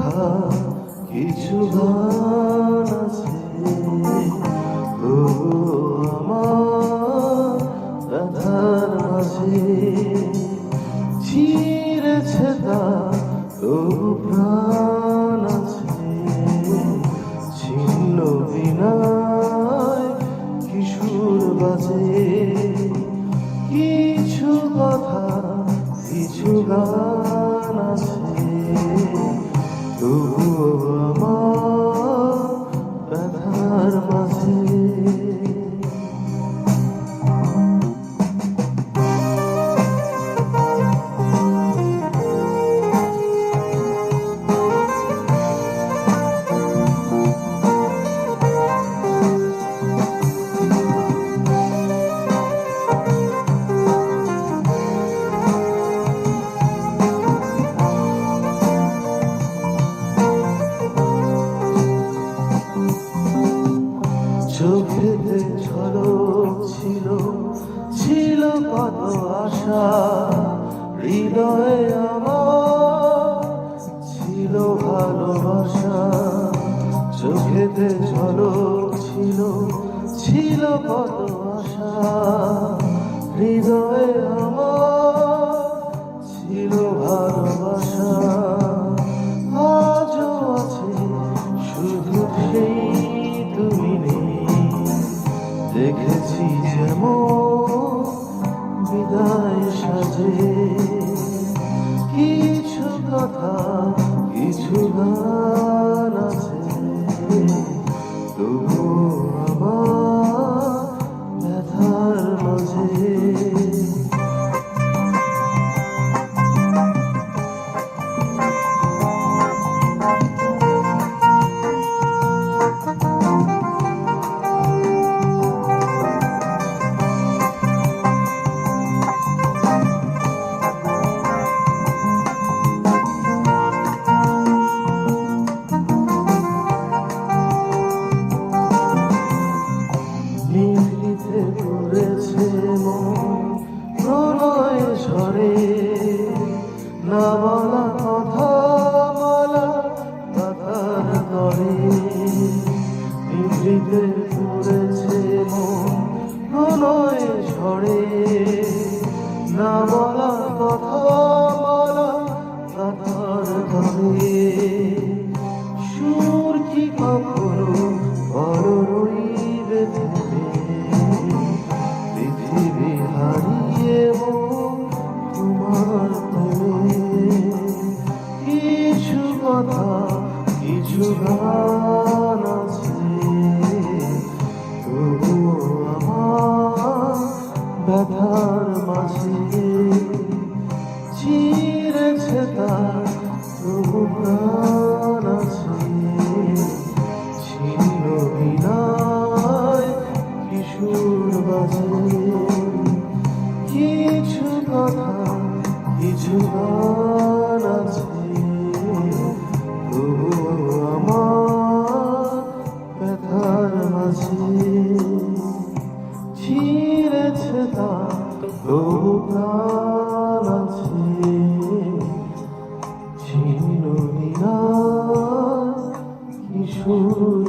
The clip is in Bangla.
কথা কিছু গান আছে, তবু আমার ব্যথার মাঝে ছিঁড়েছে তা তবু প্রাণ আছে। ছিন্ন বিনায় কিশোর বাজে কিছু কথা কিছু গান আছে, তবু আমার ব্যথার মাঝে। চোখেতে ঝলক ছিল, ছিল কত আশা, হৃদয়ে আমার ছিল ভালোবাসা। চোখেতে ঝলক ছিল, ছিল কত আশা, হৃদয়ে আমার ছিল ভালোবাসা। আজও আছে শুধু সেই তুমি নেই, দেখেছি যেমন বিদায় সাজে কিছু কথা কিছু গান আছে, তবু আমার ব্যথার মাঝে। নিভৃতে পড়েছে মন প্রলয় ঝরে, না বলা কথা বলা কথার তরে। নিভৃতে পড়েছে মন প্রলয় ঝরে, না বলা কথা বলা কথার তরে। সুর কি কখনো বড় রইবে পৃথিবী হারিয়ে তোমার প্রেমে। কিছু কথা কিছু গান আছে, তবু আমার ব্যথার মাঝে ছিঁড়েছে তার তবু প্রাণ আছে। ছিন্ন বিনায় কিশোর বাজে কিছু কথা কিছু গান আছে, তবু আমার ব্যথার মাঝে ছিঁড়েছে তা তবু প্রাণ আছে। ছিন্ন বিনায় কিশোর